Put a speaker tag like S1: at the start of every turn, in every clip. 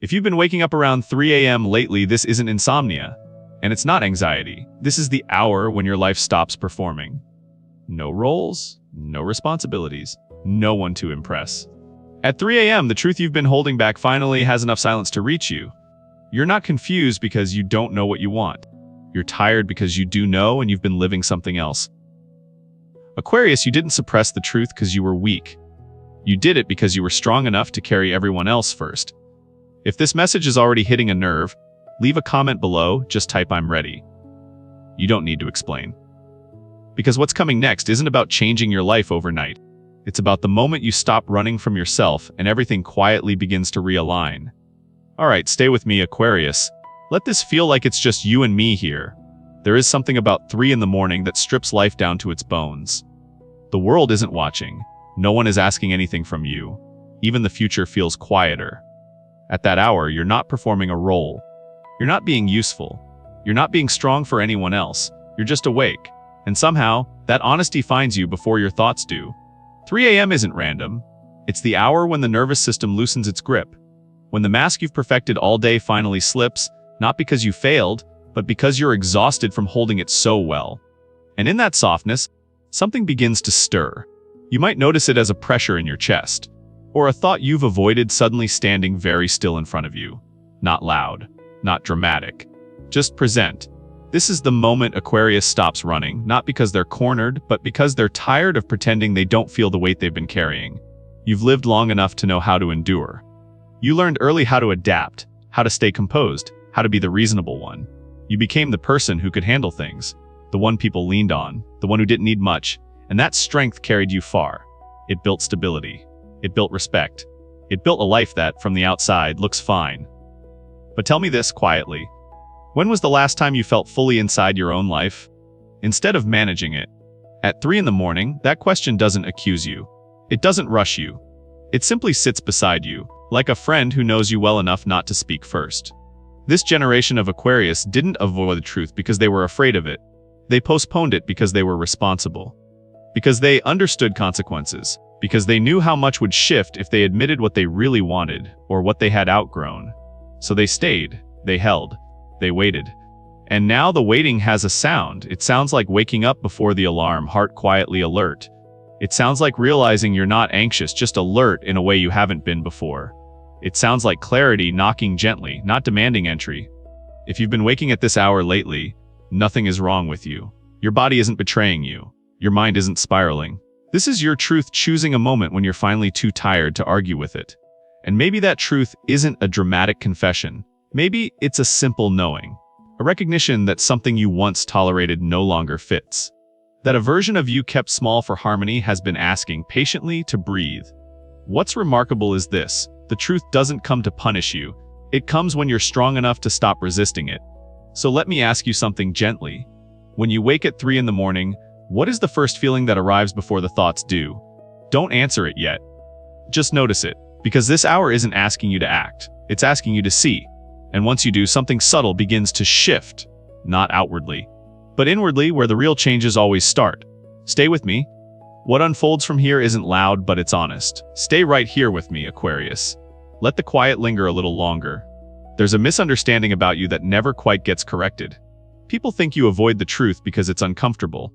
S1: If you've been waking up around 3 a.m. lately, this isn't insomnia. And it's not anxiety. This is the hour when your life stops performing. No roles, no responsibilities, no one to impress. At 3 a.m., the truth you've been holding back finally has enough silence to reach you. You're not confused because you don't know what you want. You're tired because you do know and you've been living something else. Aquarius, you didn't suppress the truth because you were weak. You did it because you were strong enough to carry everyone else first. If this message is already hitting a nerve, leave a comment below, just type "I'm ready." You don't need to explain. Because what's coming next isn't about changing your life overnight. It's about the moment you stop running from yourself and everything quietly begins to realign. Alright, stay with me, Aquarius. Let this feel like it's just you and me here. There is something about 3 in the morning that strips life down to its bones. The world isn't watching. No one is asking anything from you. Even the future feels quieter. At that hour, you're not performing a role. You're not being useful. You're not being strong for anyone else. You're just awake. And somehow, that honesty finds you before your thoughts do. 3 a.m. isn't random. It's the hour when the nervous system loosens its grip. When the mask you've perfected all day finally slips, not because you failed, but because you're exhausted from holding it so well. And in that softness, something begins to stir. You might notice it as a pressure in your chest, or a thought you've avoided suddenly standing very still in front of you. Not loud, not dramatic, just present. This is the moment Aquarius stops running, not because they're cornered, but because they're tired of pretending they don't feel the weight they've been carrying. You've lived long enough to know how to endure. You learned early how to adapt, how to stay composed, how to be the reasonable one. You became the person who could handle things, the one people leaned on, the one who didn't need much, and that strength carried you far. It built stability. It built respect. It built a life that, from the outside, looks fine. But tell me this quietly. When was the last time you felt fully inside your own life? Instead of managing it. At 3 in the morning, that question doesn't accuse you. It doesn't rush you. It simply sits beside you, like a friend who knows you well enough not to speak first. This generation of Aquarius didn't avoid the truth because they were afraid of it. They postponed it because they were responsible. Because they understood consequences. Because they knew how much would shift if they admitted what they really wanted, or what they had outgrown. So they stayed, they held, they waited. And now the waiting has a sound. It sounds like waking up before the alarm, heart quietly alert. It sounds like realizing you're not anxious, just alert in a way you haven't been before. It sounds like clarity knocking gently, not demanding entry. If you've been waking at this hour lately, nothing is wrong with you. Your body isn't betraying you. Your mind isn't spiraling. This is your truth choosing a moment when you're finally too tired to argue with it. And maybe that truth isn't a dramatic confession. Maybe it's a simple knowing. A recognition that something you once tolerated no longer fits. That a version of you kept small for harmony has been asking patiently to breathe. What's remarkable is this. The truth doesn't come to punish you. It comes when you're strong enough to stop resisting it. So let me ask you something gently. When you wake at 3 in the morning, what is the first feeling that arrives before the thoughts do? Don't answer it yet. Just notice it, because this hour isn't asking you to act. It's asking you to see. And once you do, something subtle begins to shift, not outwardly, but inwardly, where the real changes always start. Stay with me. What unfolds from here isn't loud, but it's honest. Stay right here with me, Aquarius. Let the quiet linger a little longer. There's a misunderstanding about you that never quite gets corrected. People think you avoid the truth because it's uncomfortable.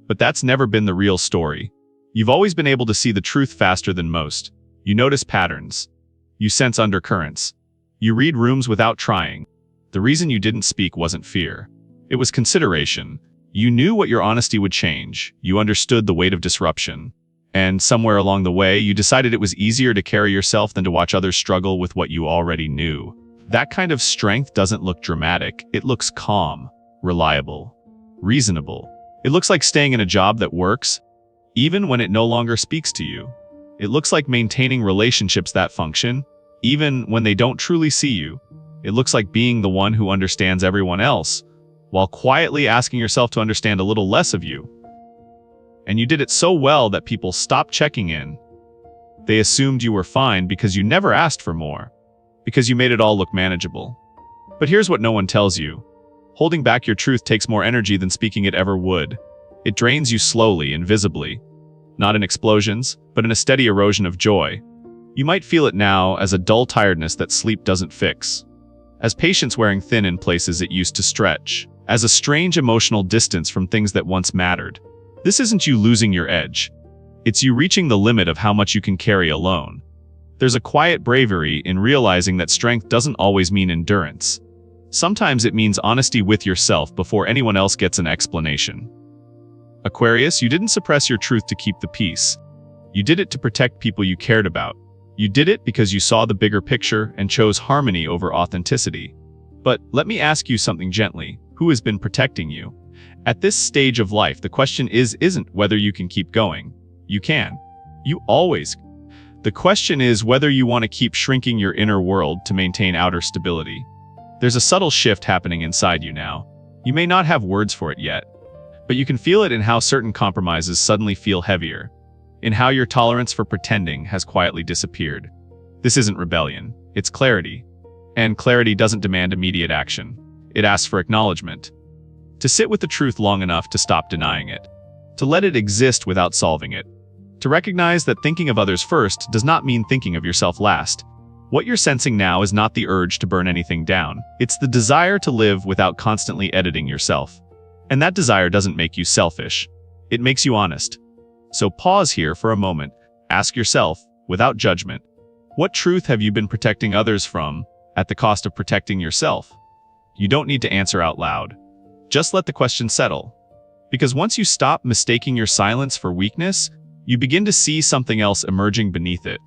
S1: But that's never been the real story. You've always been able to see the truth faster than most. You notice patterns. You sense undercurrents. You read rooms without trying. The reason you didn't speak wasn't fear. It was consideration. You knew what your honesty would change. You understood the weight of disruption. And somewhere along the way, you decided it was easier to carry yourself than to watch others struggle with what you already knew. That kind of strength doesn't look dramatic. It looks calm, reliable, reasonable. It looks like staying in a job that works, even when it no longer speaks to you. It looks like maintaining relationships that function, even when they don't truly see you. It looks like being the one who understands everyone else, while quietly asking yourself to understand a little less of you. And you did it so well that people stopped checking in. They assumed you were fine because you never asked for more, because you made it all look manageable. But here's what no one tells you. Holding back your truth takes more energy than speaking it ever would. It drains you slowly and visibly, not in explosions, but in a steady erosion of joy. You might feel it now as a dull tiredness that sleep doesn't fix, as patience wearing thin in places it used to stretch, as a strange emotional distance from things that once mattered. This isn't you losing your edge. It's you reaching the limit of how much you can carry alone. There's a quiet bravery in realizing that strength doesn't always mean endurance. Sometimes it means honesty with yourself before anyone else gets an explanation. Aquarius, you didn't suppress your truth to keep the peace. You did it to protect people you cared about. You did it because you saw the bigger picture and chose harmony over authenticity. But let me ask you something gently. Who has been protecting you? At this stage of life, the question isn't whether you can keep going. You can. You always can. The question is whether you want to keep shrinking your inner world to maintain outer stability. There's a subtle shift happening inside you now. You may not have words for it yet, but you can feel it in how certain compromises suddenly feel heavier, in how your tolerance for pretending has quietly disappeared. This isn't rebellion, it's clarity. And clarity doesn't demand immediate action. It asks for acknowledgement. To sit with the truth long enough to stop denying it. To let it exist without solving it. To recognize that thinking of others first does not mean thinking of yourself last. What you're sensing now is not the urge to burn anything down. It's the desire to live without constantly editing yourself. And that desire doesn't make you selfish. It makes you honest. So pause here for a moment. Ask yourself, without judgment, what truth have you been protecting others from at the cost of protecting yourself? You don't need to answer out loud. Just let the question settle. Because once you stop mistaking your silence for weakness, you begin to see something else emerging beneath it.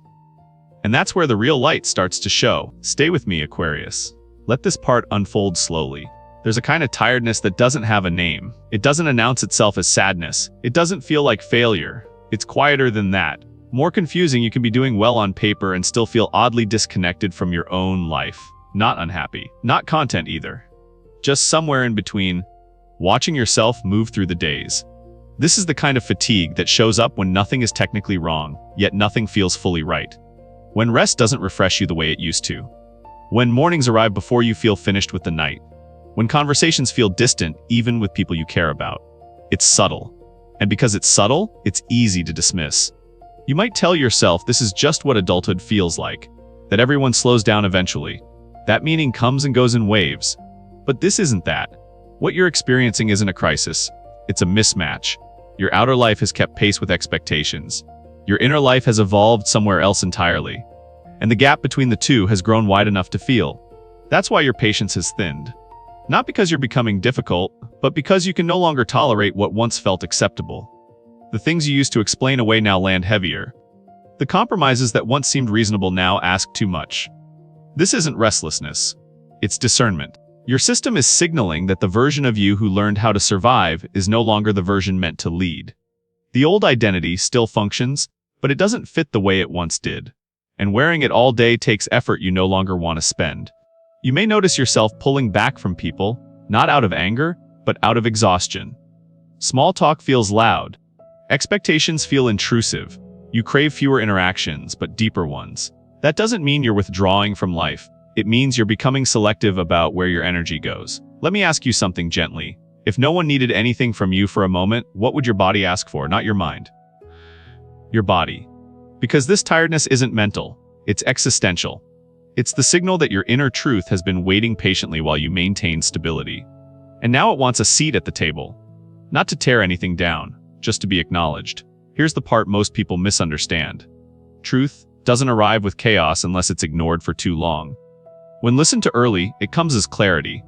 S1: And that's where the real light starts to show. Stay with me, Aquarius. Let this part unfold slowly. There's a kind of tiredness that doesn't have a name. It doesn't announce itself as sadness. It doesn't feel like failure. It's quieter than that. More confusing, you can be doing well on paper and still feel oddly disconnected from your own life. Not unhappy. Not content either. Just somewhere in between, watching yourself move through the days. This is the kind of fatigue that shows up when nothing is technically wrong, yet nothing feels fully right. When rest doesn't refresh you the way it used to. When mornings arrive before you feel finished with the night. When conversations feel distant, even with people you care about. It's subtle. And because it's subtle, it's easy to dismiss. You might tell yourself this is just what adulthood feels like, that everyone slows down eventually. That meaning comes and goes in waves. But this isn't that. What you're experiencing isn't a crisis. It's a mismatch. Your outer life has kept pace with expectations. Your inner life has evolved somewhere else entirely. And the gap between the two has grown wide enough to feel. That's why your patience has thinned. Not because you're becoming difficult, but because you can no longer tolerate what once felt acceptable. The things you used to explain away now land heavier. The compromises that once seemed reasonable now ask too much. This isn't restlessness. It's discernment. Your system is signaling that the version of you who learned how to survive is no longer the version meant to lead. The old identity still functions, but it doesn't fit the way it once did. And wearing it all day takes effort you no longer want to spend. You may notice yourself pulling back from people, not out of anger, but out of exhaustion. Small talk feels loud. Expectations feel intrusive. You crave fewer interactions, but deeper ones. That doesn't mean you're withdrawing from life. It means you're becoming selective about where your energy goes. Let me ask you something gently. If no one needed anything from you for a moment, what would your body ask for, not your mind? Your body. Because this tiredness isn't mental, it's existential. It's the signal that your inner truth has been waiting patiently while you maintain stability. And now it wants a seat at the table. Not to tear anything down, just to be acknowledged. Here's the part most people misunderstand. Truth doesn't arrive with chaos unless it's ignored for too long. When listened to early, it comes as clarity.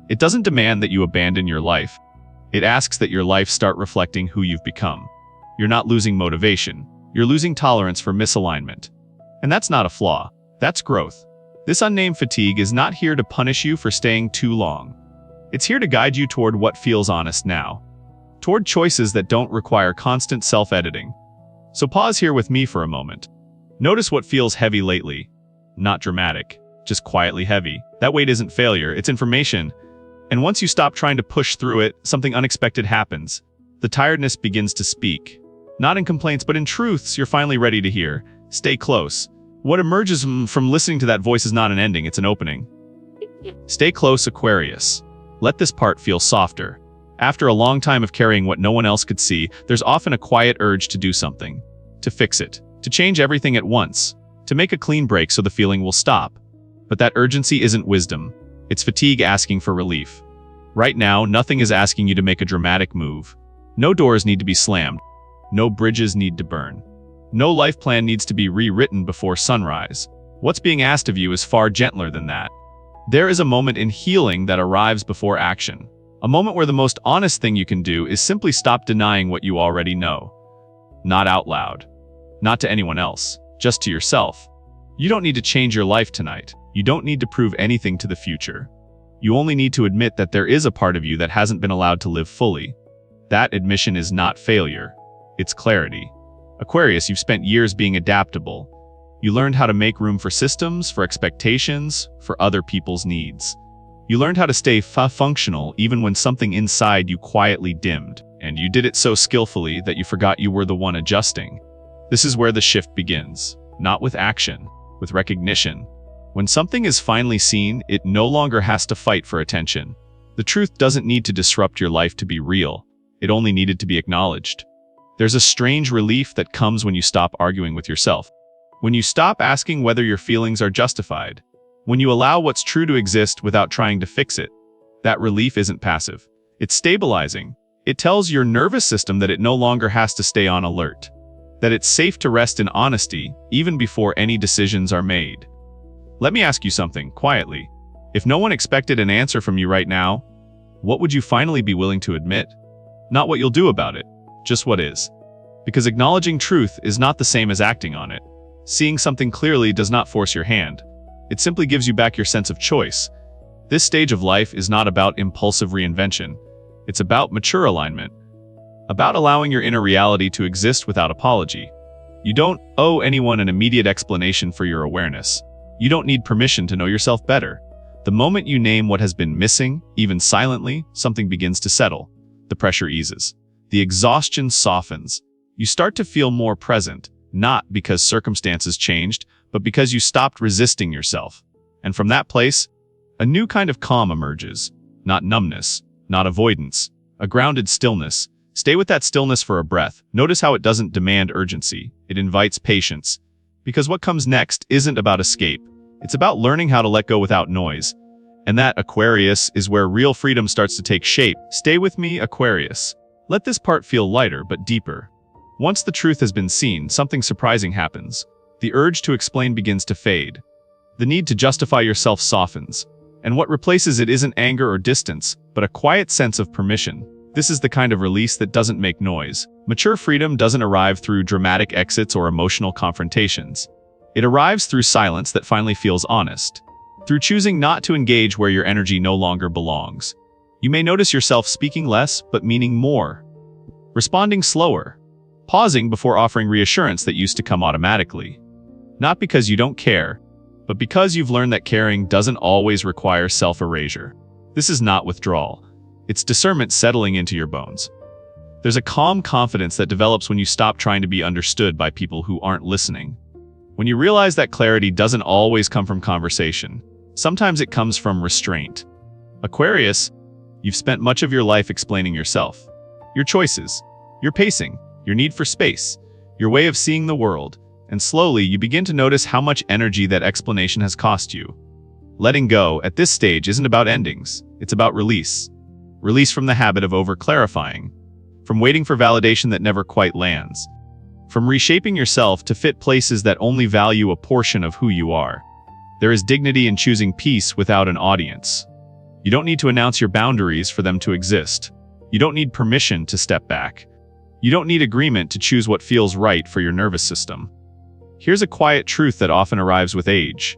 S1: It doesn't demand that you abandon your life. It asks that your life start reflecting who you've become. You're not losing motivation. You're losing tolerance for misalignment. And that's not a flaw. That's growth. This unnamed fatigue is not here to punish you for staying too long. It's here to guide you toward what feels honest now. Toward choices that don't require constant self-editing. So pause here with me for a moment. Notice what feels heavy lately. Not dramatic. Just quietly heavy. That weight isn't failure, it's information. And once you stop trying to push through it, something unexpected happens. The tiredness begins to speak. Not in complaints, but in truths you're finally ready to hear. Stay close. What emerges from listening to that voice is not an ending, it's an opening. Stay close, Aquarius. Let this part feel softer. After a long time of carrying what no one else could see, there's often a quiet urge to do something. To fix it. To change everything at once. to make a clean break so the feeling will stop. But that urgency isn't wisdom. It's fatigue asking for relief. Right now, nothing is asking you to make a dramatic move. No doors need to be slammed. No bridges need to burn. No life plan needs to be rewritten before sunrise. What's being asked of you is far gentler than that. There is a moment in healing that arrives before action. A moment where the most honest thing you can do is simply stop denying what you already know. Not out loud. Not to anyone else. Just to yourself. You don't need to change your life tonight. You don't need to prove anything to the future. You only need to admit that there is a part of you that hasn't been allowed to live fully. That admission is not failure. It's clarity. Aquarius, you've spent years being adaptable. You learned how to make room for systems, for expectations, for other people's needs. You learned how to stay functional even when something inside you quietly dimmed, and you did it so skillfully that you forgot you were the one adjusting. This is where the shift begins, not with action, with recognition. When something is finally seen, it no longer has to fight for attention. The truth doesn't need to disrupt your life to be real. It only needed to be acknowledged. There's a strange relief that comes when you stop arguing with yourself. When you stop asking whether your feelings are justified. When you allow what's true to exist without trying to fix it. That relief isn't passive. It's stabilizing. It tells your nervous system that it no longer has to stay on alert. That it's safe to rest in honesty, even before any decisions are made. Let me ask you something, quietly. If no one expected an answer from you right now, what would you finally be willing to admit? Not what you'll do about it, just what is. Because acknowledging truth is not the same as acting on it. Seeing something clearly does not force your hand. It simply gives you back your sense of choice. This stage of life is not about impulsive reinvention. It's about mature alignment. About allowing your inner reality to exist without apology. You don't owe anyone an immediate explanation for your awareness. You don't need permission to know yourself better. The moment you name what has been missing, even silently, something begins to settle. The pressure eases. The exhaustion softens. You start to feel more present, not because circumstances changed, but because you stopped resisting yourself. And from that place, a new kind of calm emerges. Not numbness, not avoidance, a grounded stillness. Stay with that stillness for a breath. Notice how it doesn't demand urgency. It invites patience. Because what comes next isn't about escape. It's about learning how to let go without noise. And that, Aquarius, is where real freedom starts to take shape. Stay with me, Aquarius. Let this part feel lighter but deeper. Once the truth has been seen, something surprising happens. The urge to explain begins to fade. The need to justify yourself softens. And what replaces it isn't anger or distance, but a quiet sense of permission. This is the kind of release that doesn't make noise. Mature freedom doesn't arrive through dramatic exits or emotional confrontations. It arrives through silence that finally feels honest. Through choosing not to engage where your energy no longer belongs. You may notice yourself speaking less, but meaning more. Responding slower. Pausing before offering reassurance that used to come automatically. Not because you don't care, but because you've learned that caring doesn't always require self-erasure. This is not withdrawal. It's discernment settling into your bones. There's a calm confidence that develops when you stop trying to be understood by people who aren't listening. When you realize that clarity doesn't always come from conversation, sometimes it comes from restraint. Aquarius, you've spent much of your life explaining yourself. Your choices, your pacing, your need for space, your way of seeing the world, and slowly you begin to notice how much energy that explanation has cost you. Letting go at this stage isn't about endings, it's about release. Release from the habit of over-clarifying, from waiting for validation that never quite lands, from reshaping yourself to fit places that only value a portion of who you are. There is dignity in choosing peace without an audience. You don't need to announce your boundaries for them to exist. You don't need permission to step back. You don't need agreement to choose what feels right for your nervous system. Here's a quiet truth that often arrives with age.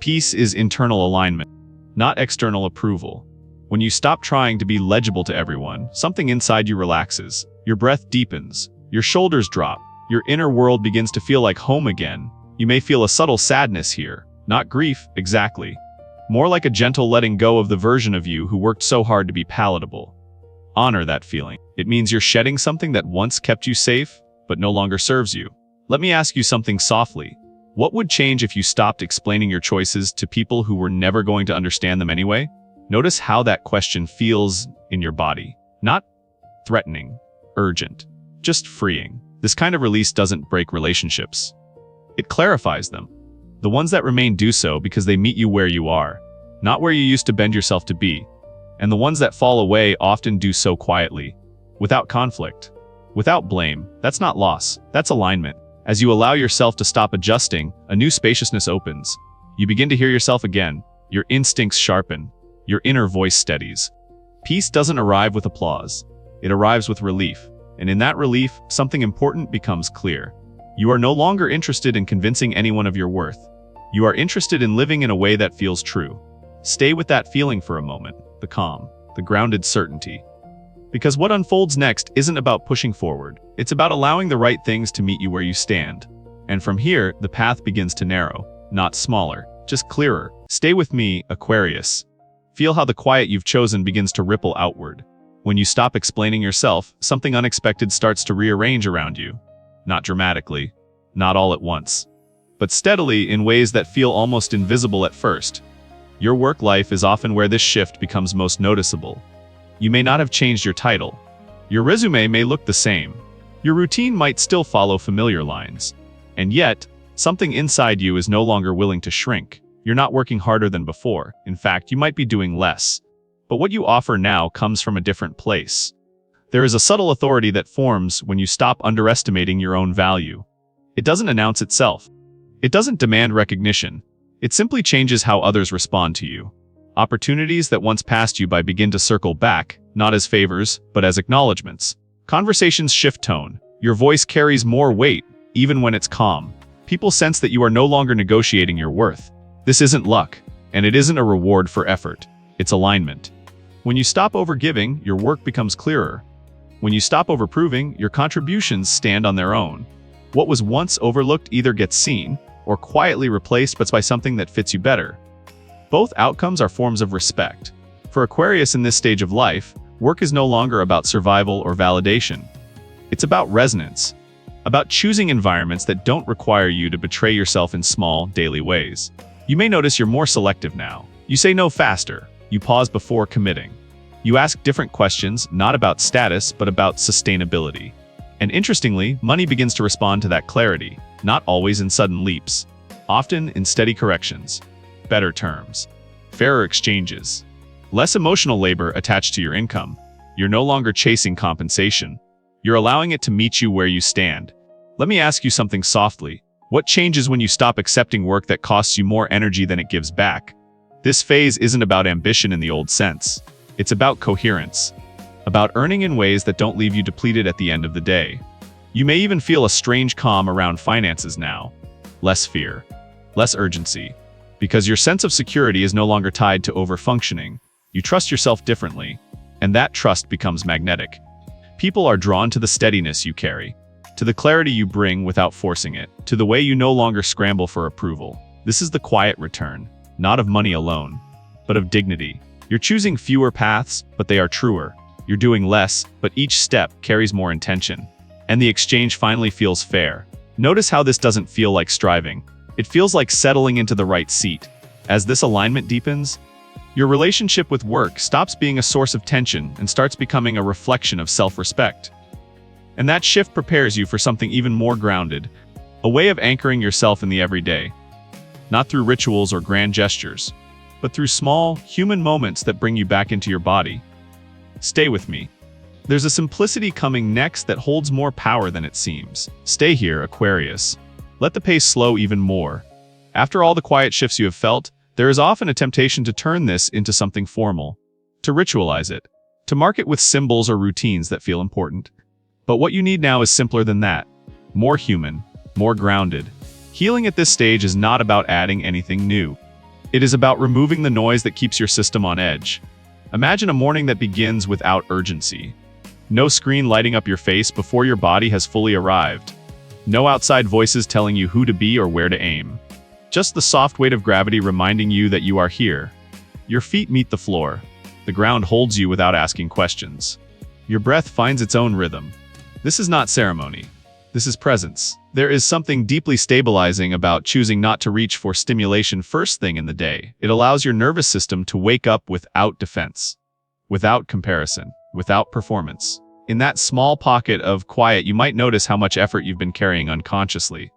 S1: Peace is internal alignment, not external approval. When you stop trying to be legible to everyone, something inside you relaxes. Your breath deepens. Your shoulders drop. Your inner world begins to feel like home again. You may feel a subtle sadness here. Not grief, exactly. More like a gentle letting go of the version of you who worked so hard to be palatable. Honor that feeling. It means you're shedding something that once kept you safe, but no longer serves you. Let me ask you something softly. What would change if you stopped explaining your choices to people who were never going to understand them anyway? Notice how that question feels in your body. Not threatening, urgent, just freeing. This kind of release doesn't break relationships. It clarifies them. The ones that remain do so because they meet you where you are, not where you used to bend yourself to be. And the ones that fall away often do so quietly, without conflict, without blame. That's not loss, that's alignment. As you allow yourself to stop adjusting, a new spaciousness opens. You begin to hear yourself again. Your instincts sharpen. Your inner voice steadies. Peace doesn't arrive with applause. It arrives with relief. And in that relief, something important becomes clear. You are no longer interested in convincing anyone of your worth. You are interested in living in a way that feels true. Stay with that feeling for a moment, the calm, the grounded certainty. Because what unfolds next isn't about pushing forward. It's about allowing the right things to meet you where you stand. And from here, the path begins to narrow, not smaller, just clearer. Stay with me, Aquarius. Feel how the quiet you've chosen begins to ripple outward. When you stop explaining yourself, something unexpected starts to rearrange around you. Not dramatically, not all at once, but steadily in ways that feel almost invisible at first. Your work life is often where this shift becomes most noticeable. You may not have changed your title. Your resume may look the same. Your routine might still follow familiar lines. And yet, something inside you is no longer willing to shrink. You're not working harder than before. In fact, you might be doing less. But what you offer now comes from a different place. There is a subtle authority that forms when you stop underestimating your own value. It doesn't announce itself. It doesn't demand recognition. It simply changes how others respond to you. Opportunities that once passed you by begin to circle back, not as favors, but as acknowledgments. Conversations shift tone. Your voice carries more weight, even when it's calm. People sense that you are no longer negotiating your worth. This isn't luck, and it isn't a reward for effort. It's alignment. When you stop overgiving, your work becomes clearer. When you stop overproving, your contributions stand on their own. What was once overlooked either gets seen, or quietly replaced by something that fits you better. Both outcomes are forms of respect. For Aquarius in this stage of life, work is no longer about survival or validation. It's about resonance, about choosing environments that don't require you to betray yourself in small, daily ways. You may notice you're more selective now. You say no faster. You pause before committing. You ask different questions, not about status, but about sustainability. And interestingly, money begins to respond to that clarity, not always in sudden leaps, often in steady corrections, better terms, fairer exchanges, less emotional labor attached to your income. You're no longer chasing compensation. You're allowing it to meet you where you stand. Let me ask you something softly. What changes when you stop accepting work that costs you more energy than it gives back? This phase isn't about ambition in the old sense. It's about coherence, about earning in ways that don't leave you depleted at the end of the day. You may even feel a strange calm around finances now. Less fear, less urgency, because your sense of security is no longer tied to overfunctioning. You trust yourself differently, and that trust becomes magnetic. People are drawn to the steadiness you carry, to the clarity you bring without forcing it, to the way you no longer scramble for approval. This is the quiet return, not of money alone, but of dignity. You're choosing fewer paths, but they are truer. You're doing less, but each step carries more intention. And the exchange finally feels fair. Notice how this doesn't feel like striving. It feels like settling into the right seat. As this alignment deepens, your relationship with work stops being a source of tension and starts becoming a reflection of self-respect. And that shift prepares you for something even more grounded, a way of anchoring yourself in the everyday. Not through rituals or grand gestures, but through small, human moments that bring you back into your body. Stay with me. There's a simplicity coming next that holds more power than it seems. Stay here, Aquarius. Let the pace slow even more. After all the quiet shifts you have felt, there is often a temptation to turn this into something formal, to ritualize it, to mark it with symbols or routines that feel important. But what you need now is simpler than that. More human, more grounded. Healing at this stage is not about adding anything new. It is about removing the noise that keeps your system on edge. Imagine a morning that begins without urgency. No screen lighting up your face before your body has fully arrived. No outside voices telling you who to be or where to aim. Just the soft weight of gravity reminding you that you are here. Your feet meet the floor. The ground holds you without asking questions. Your breath finds its own rhythm. This is not ceremony. This is presence. There is something deeply stabilizing about choosing not to reach for stimulation first thing in the day. It allows your nervous system to wake up without defense, without comparison, without performance. In that small pocket of quiet, you might notice how much effort you've been carrying unconsciously.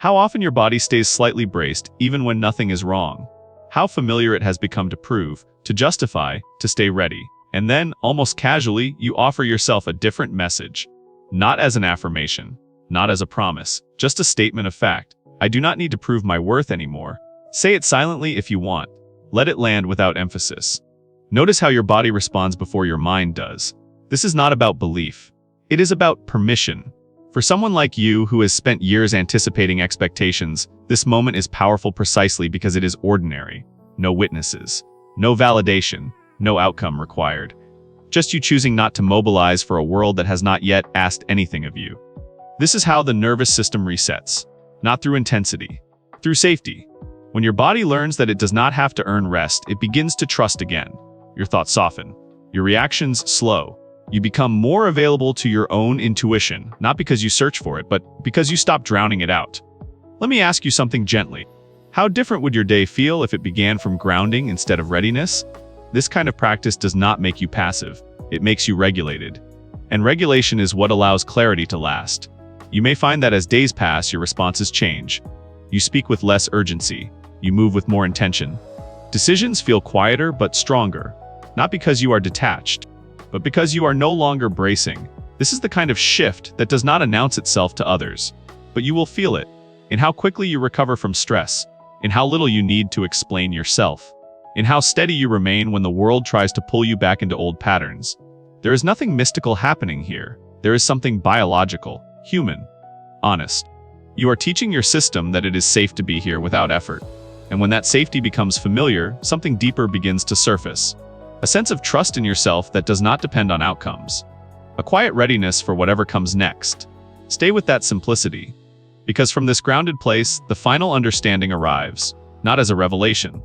S1: How often your body stays slightly braced even when nothing is wrong. How familiar it has become to prove, to justify, to stay ready. And then, almost casually, you offer yourself a different message. Not as an affirmation, not as a promise, just a statement of fact. I do not need to prove my worth anymore. Say it silently if you want. Let it land without emphasis. Notice how your body responds before your mind does. This is not about belief. It is about permission. For someone like you who has spent years anticipating expectations, this moment is powerful precisely because it is ordinary. No witnesses, no validation, no outcome required. Just you choosing not to mobilize for a world that has not yet asked anything of you. This is how the nervous system resets. Not through intensity, through safety. When your body learns that it does not have to earn rest, it begins to trust again. Your thoughts soften. Your reactions slow. You become more available to your own intuition, not because you search for it, but because you stop drowning it out. Let me ask you something gently. How different would your day feel if it began from grounding instead of readiness? This kind of practice does not make you passive. It makes you regulated. And regulation is what allows clarity to last. You may find that as days pass, your responses change. You speak with less urgency. You move with more intention. Decisions feel quieter but stronger, not because you are detached, but because you are no longer bracing. This is the kind of shift that does not announce itself to others, but you will feel it in how quickly you recover from stress, in how little you need to explain yourself, in how steady you remain when the world tries to pull you back into old patterns. There is nothing mystical happening here. There is something biological, human, honest. You are teaching your system that it is safe to be here without effort. And when that safety becomes familiar, something deeper begins to surface. A sense of trust in yourself that does not depend on outcomes. A quiet readiness for whatever comes next. Stay with that simplicity. Because from this grounded place, the final understanding arrives, not as a revelation,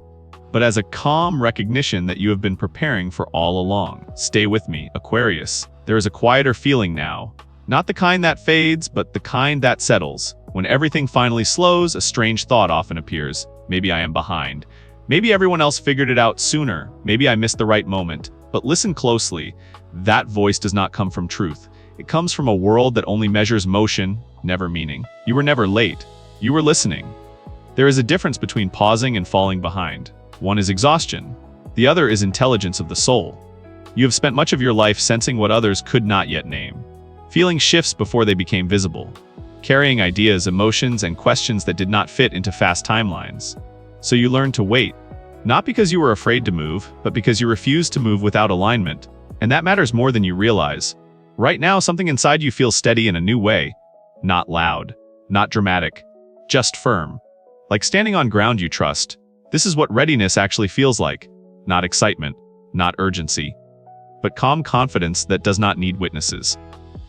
S1: but as a calm recognition that you have been preparing for all along. Stay with me, Aquarius. There is a quieter feeling now. Not the kind that fades, but the kind that settles. When everything finally slows, a strange thought often appears. Maybe I am behind. Maybe everyone else figured it out sooner. Maybe I missed the right moment. But listen closely. That voice does not come from truth. It comes from a world that only measures motion, never meaning. You were never late. You were listening. There is a difference between pausing and falling behind. One is exhaustion. The other is intelligence of the soul. You have spent much of your life sensing what others could not yet name. Feeling shifts before they became visible. Carrying ideas, emotions, and questions that did not fit into fast timelines. So you learned to wait, not because you were afraid to move, but because you refused to move without alignment. And that matters more than you realize. Right now, something inside you feels steady in a new way. Not loud, not dramatic, just firm. Like standing on ground you trust. This is what readiness actually feels like. Not excitement, not urgency, but calm confidence that does not need witnesses.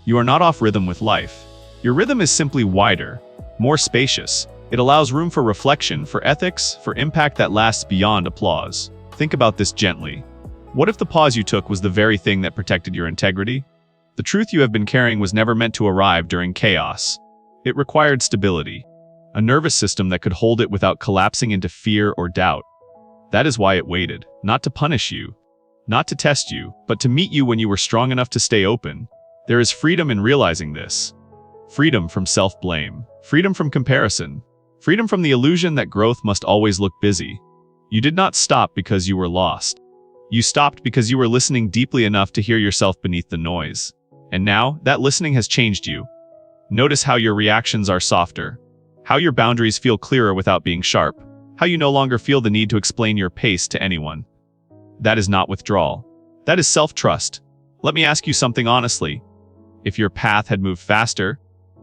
S1: You are not off rhythm with life. Your rhythm is simply wider, more spacious. It allows room for reflection, for ethics, for impact that lasts beyond applause. Think about this gently. What if the pause you took was the very thing that protected your integrity? The truth you have been carrying was never meant to arrive during chaos. It required stability, a nervous system that could hold it without collapsing into fear or doubt. That is why it waited, not to punish you, not to test you, but to meet you when you were strong enough to stay open. There is freedom in realizing this. Freedom from self-blame, freedom from comparison, freedom from the illusion that growth must always look busy. You did not stop because you were lost. You stopped because you were listening deeply enough to hear yourself beneath the noise. And now, that listening has changed you. Notice how your reactions are softer, how your boundaries feel clearer without being sharp, how you no longer feel the need to explain your pace to anyone. That is not withdrawal. That is self-trust. Let me ask you something honestly. If your path had moved faster,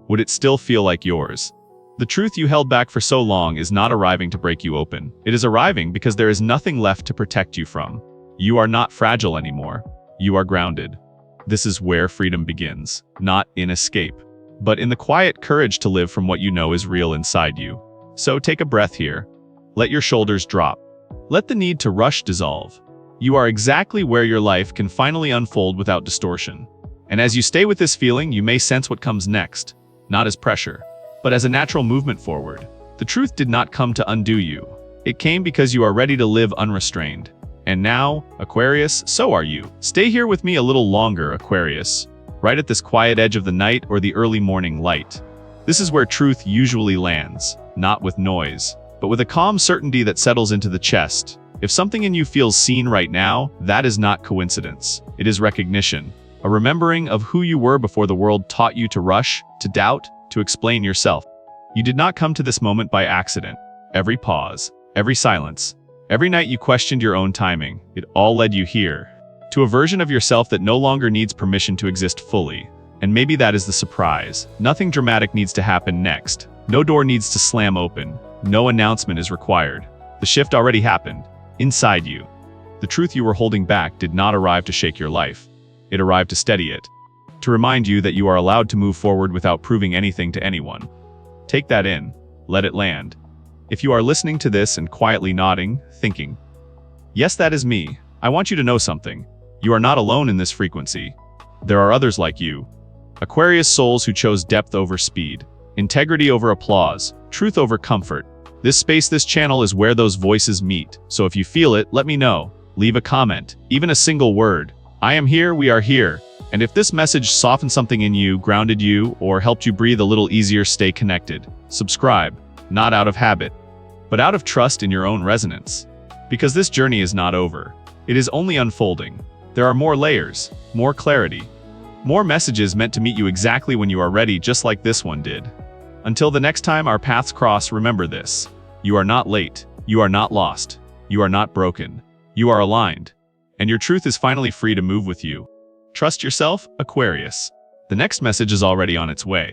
S1: would it still feel like yours? The truth you held back for so long is not arriving to break you open. It is arriving because there is nothing left to protect you from. You are not fragile anymore. You are grounded. This is where freedom begins, not in escape, but in the quiet courage to live from what you know is real inside you. So take a breath here. Let your shoulders drop. Let the need to rush dissolve. You are exactly where your life can finally unfold without distortion. And as you stay with this feeling, you may sense what comes next, not as pressure, but as a natural movement forward. The truth did not come to undo you. It came because you are ready to live unrestrained. And now, Aquarius, so are you. Stay here with me a little longer, Aquarius, right at this quiet edge of the night or the early morning light. This is where truth usually lands, not with noise, but with a calm certainty that settles into the chest. If something in you feels seen right now, that is not coincidence. It is recognition, a remembering of who you were before the world taught you to rush, to doubt, to explain yourself. You did not come to this moment by accident. Every pause, every silence, every night you questioned your own timing, it all led you here, to a version of yourself that no longer needs permission to exist fully. And maybe that is the surprise. Nothing dramatic needs to happen next. No door needs to slam open. No announcement is required. The shift already happened, inside you. The truth you were holding back did not arrive to shake your life. It arrived to steady it, to remind you that you are allowed to move forward without proving anything to anyone. Take that in. Let it land. If you are listening to this and quietly nodding, thinking, "Yes, that is me," I want you to know something. You are not alone in this frequency. There are others like you. Aquarius souls who chose depth over speed, integrity over applause, truth over comfort. This space, this channel is where those voices meet. So if you feel it, let me know. Leave a comment, even a single word. I am here, we are here. And if this message softened something in you, grounded you, or helped you breathe a little easier, stay connected. Subscribe, not out of habit, but out of trust in your own resonance. Because this journey is not over. It is only unfolding. There are more layers, more clarity, more messages meant to meet you exactly when you are ready, just like this one did. Until the next time our paths cross, remember this. You are not late. You are not lost. You are not broken. You are aligned. And your truth is finally free to move with you. Trust yourself, Aquarius. The next message is already on its way.